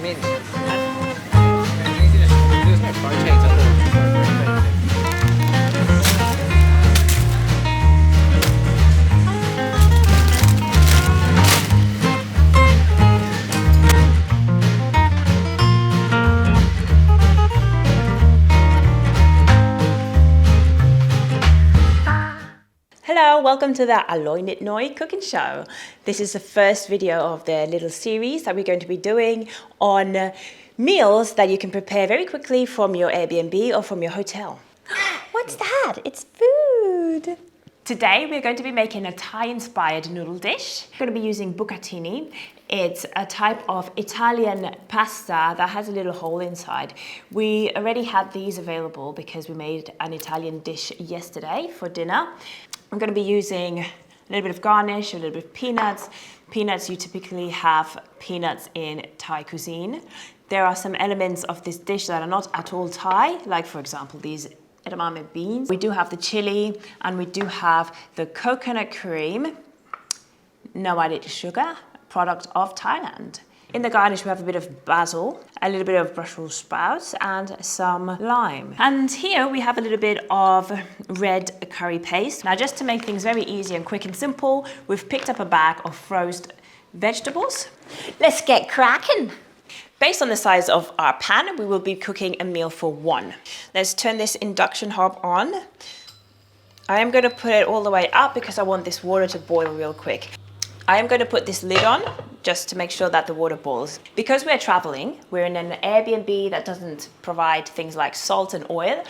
mint. There's no proteins at all. Hello, welcome to the Aloy Nit Noi cooking show. This is the first video of the little series that we're going to be doing on meals that you can prepare very quickly from your Airbnb or from your hotel. What's that? It's food. Today we're going to be making a Thai-inspired noodle dish. We're going to be using bucatini. It's a type of Italian pasta that has a little hole inside. We already had these available because we made an Italian dish yesterday for dinner. I'm going to be using a little bit of garnish, a little bit of peanuts. Peanuts, you typically have peanuts in Thai cuisine. There are some elements of this dish that are not at all Thai, like for example these edamame beans. We do have the chili and we do have the coconut cream, no added sugar, product of Thailand. In the garnish, we have a bit of basil, a little bit of Brussels sprouts, and some lime. And here we have a little bit of red curry paste. Now, just to make things very easy and quick and simple, we've picked up a bag of frozen vegetables. Let's get cracking. Based on the size of our pan, we will be cooking a meal for one. Let's turn this induction hob on. I am going to put it all the way up because I want this water to boil real quick. I am going to put this lid on just to make sure that the water boils. Because we're traveling, we're in an Airbnb that doesn't provide things like salt and oil.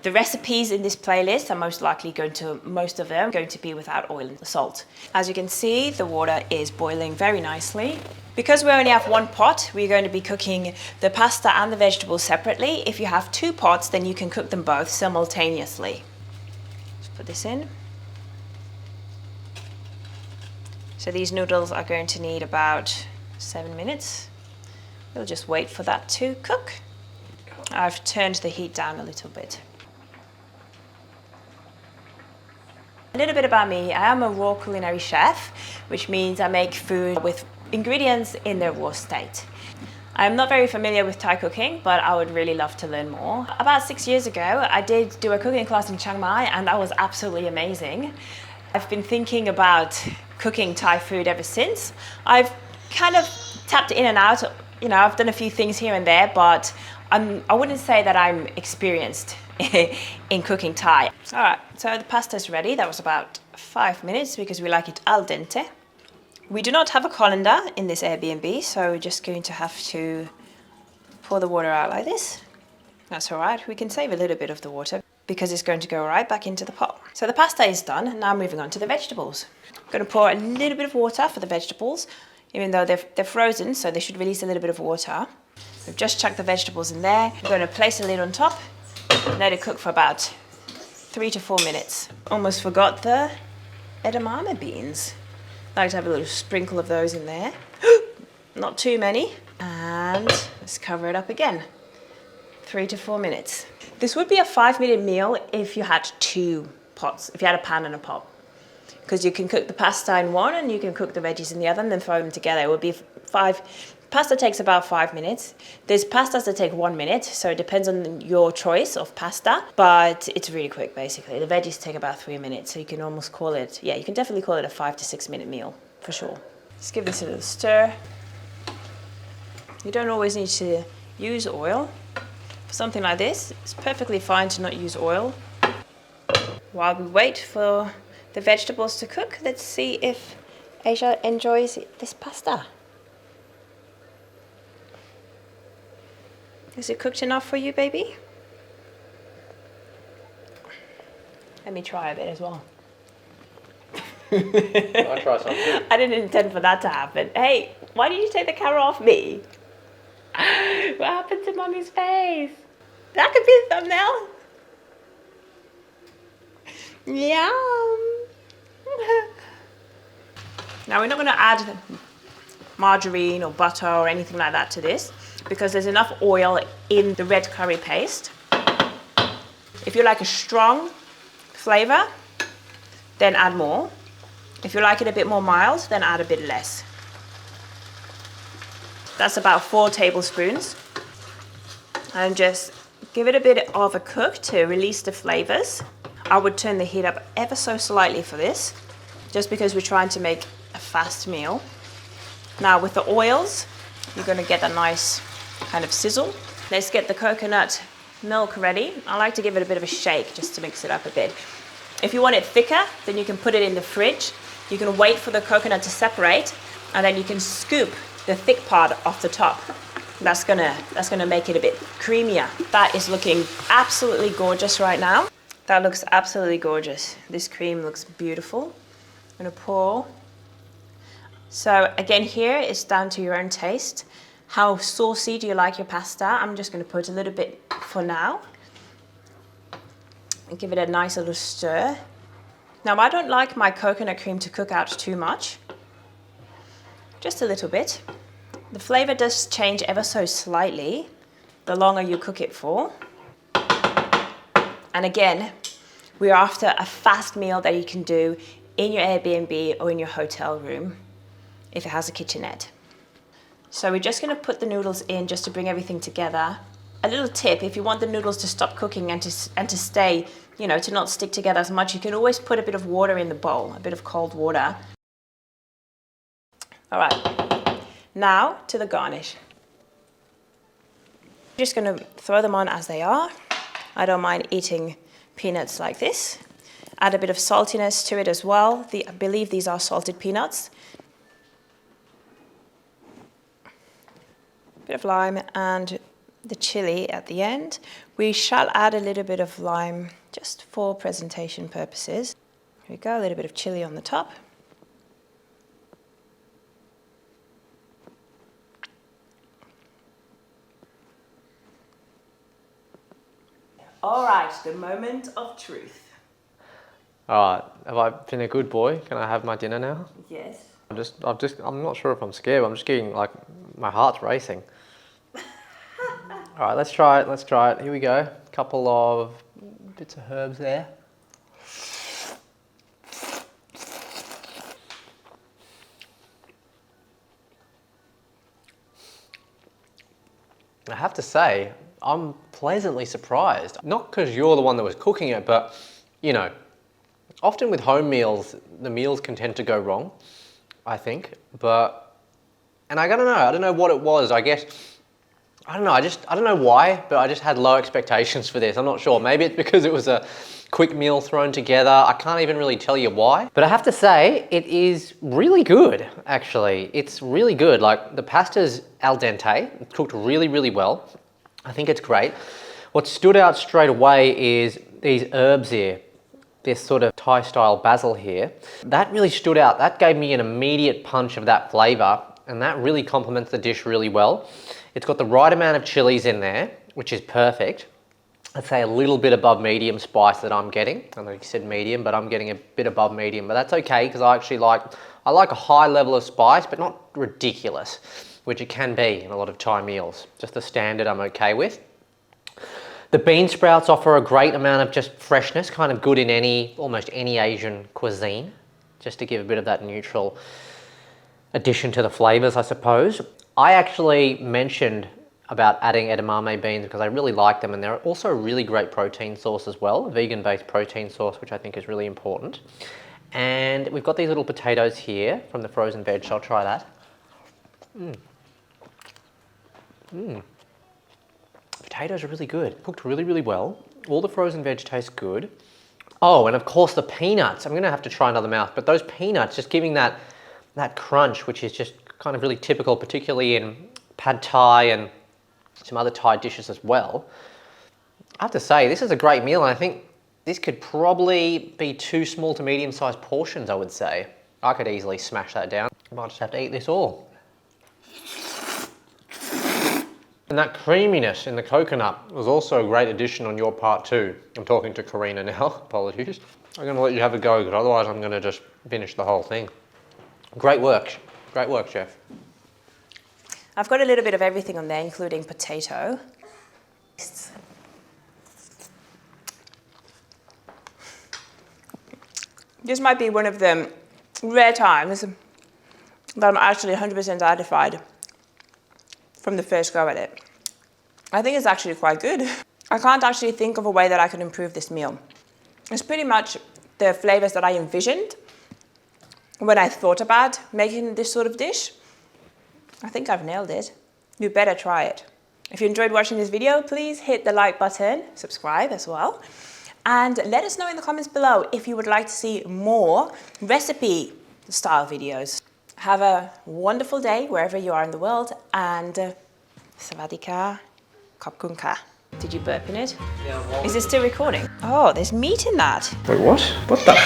The recipes in this playlist are most likely most of them going to be without oil and salt. As you can see, the water is boiling very nicely. Because we only have one pot, we're going to be cooking the pasta and the vegetables separately. If you have two pots, then you can cook them both simultaneously. Let's put this in. So these noodles are going to need about 7 minutes. We'll just wait for that to cook. I've turned the heat down a little bit. A little bit about me. I am a raw culinary chef, which means I make food with ingredients in their raw state. I'm not very familiar with Thai cooking, but I would really love to learn more. About 6 years ago, I did do a cooking class in Chiang Mai, and that was absolutely amazing. I've been thinking about cooking Thai food ever since. I've kind of tapped in and out, I've done a few things here and there, but I wouldn't say that I'm experienced in cooking Thai. All right, so the pasta's ready. That was about 5 minutes because we like it al dente. We do not have a colander in this Airbnb, so we're just going to have to pour the water out like this. That's all right, we can save a little bit of the water because it's going to go right back into the pot. So the pasta is done, now moving on to the vegetables. I'm going to pour a little bit of water for the vegetables, even though they're frozen, so they should release a little bit of water. We've just chucked the vegetables in there. I'm going to place a lid on top, let it cook for about 3 to 4 minutes. Almost forgot the edamame beans. I like to have a little sprinkle of those in there. Not too many. And let's cover it up again. 3 to 4 minutes. This would be a 5-minute meal if you had two pots, if you had a pan and a pot. Because you can cook the pasta in one and you can cook the veggies in the other and then throw them together. It would be pasta takes about 5 minutes. There's pastas that take 1 minute, so it depends on your choice of pasta, but it's really quick basically. The veggies take about 3 minutes, so you can almost call it, you can definitely call it a 5 to 6 minute meal, for sure. Just give this a little stir. You don't always need to use oil. For something like this, it's perfectly fine to not use oil. While we wait for the vegetables to cook, let's see if Asia enjoys this pasta. Is it cooked enough for you, baby? Let me try a bit as well. I'll try something. I didn't intend for that to happen. Hey, why did you take the camera off me? What happened to Mummy's face? That could be the thumbnail. Yum. Now we're not going to add margarine or butter or anything like that to this because there's enough oil in the red curry paste. If you like a strong flavor, then add more. If you like it a bit more mild, then add a bit less. That's about 4 tablespoons. And just give it a bit of a cook to release the flavors. I would turn the heat up ever so slightly for this, just because we're trying to make a fast meal. Now with the oils, you're going to get a nice kind of sizzle. Let's get the coconut milk ready. I like to give it a bit of a shake just to mix it up a bit. If you want it thicker, then you can put it in the fridge. You can wait for the coconut to separate, and then you can scoop the thick part off the top. That's gonna make it a bit creamier. That is looking absolutely gorgeous right now. That looks absolutely gorgeous. This cream looks beautiful. I'm gonna pour. So again, here it's down to your own taste. How saucy do you like your pasta? I'm just gonna put a little bit for now. And give it a nice little stir. Now I don't like my coconut cream to cook out too much. Just a little bit. The flavor does change ever so slightly the longer you cook it for. And again, we're after a fast meal that you can do in your Airbnb or in your hotel room if it has a kitchenette. So we're just going to put the noodles in just to bring everything together. A little tip, if you want the noodles to stop cooking and to stay, to not stick together as much, you can always put a bit of water in the bowl, a bit of cold water. All right, now to the garnish. I'm just going to throw them on as they are. I don't mind eating peanuts like this. Add a bit of saltiness to it as well. I believe these are salted peanuts. Bit of lime and the chili at the end. We shall add a little bit of lime just for presentation purposes. Here we go, a little bit of chili on the top. All right, the moment of truth. All right, have I been a good boy? Can I have my dinner now? Yes. I'm not sure if I'm scared. I'm just getting my heart's racing. All right, let's try it. Here we go. A couple of bits of herbs there. I have to say, I'm pleasantly surprised. Not because you're the one that was cooking it, but often with home meals, the meals can tend to go wrong, I think. And I don't know what it was. I guess, I don't know why, but I just had low expectations for this. I'm not sure. Maybe it's because it was a quick meal thrown together. I can't even really tell you why. But I have to say, it is really good, actually. It's really good. Like, the pasta's al dente. It's cooked really, really well. I think it's great. What stood out straight away is these herbs here. This sort of Thai-style basil here. That really stood out. That gave me an immediate punch of that flavor, and that really complements the dish really well. It's got the right amount of chilies in there, which is perfect. I'd say a little bit above medium spice that I'm getting. I know you said medium, but I'm getting a bit above medium, but that's okay because I like a high level of spice, but not ridiculous, which it can be in a lot of Thai meals. Just the standard I'm okay with. The bean sprouts offer a great amount of just freshness, kind of good in almost any Asian cuisine, just to give a bit of that neutral addition to the flavors, I suppose. I actually mentioned about adding edamame beans because I really like them, and they're also a really great protein source as well, a vegan-based protein source, which I think is really important. And we've got these little potatoes here from the frozen veg, so I'll try that. Potatoes are really good, cooked really, really well. All the frozen veg tastes good. Oh, and of course the peanuts. I'm gonna have to try another mouth, but those peanuts just giving that crunch, which is just kind of really typical, particularly in pad Thai and some other Thai dishes as well. I have to say, this is a great meal, and I think this could probably be 2 small to medium-sized portions, I would say. I could easily smash that down. I might just have to eat this all. And that creaminess in the coconut was also a great addition on your part too. I'm talking to Corina now, apologies. I'm gonna let you have a go, because otherwise I'm gonna just finish the whole thing. Great work, chef. I've got a little bit of everything on there, including potato. This might be one of the rare times that I'm actually 100% satisfied from the first go at it. I think it's actually quite good. I can't actually think of a way that I could improve this meal. It's pretty much the flavors that I envisioned when I thought about making this sort of dish. I think I've nailed it. You better try it. If you enjoyed watching this video, please hit the like button, subscribe as well, and let us know in the comments below if you would like to see more recipe style videos. Have a wonderful day wherever you are in the world, and Sawadika, Khop Kun Ka. Did you burp in it? Yeah. Is it still recording? Oh, there's meat in that. Wait, what? What the?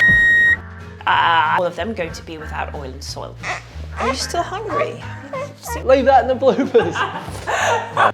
All of them going to be without oil and soil. Are you still hungry? Leave that in the bloopers.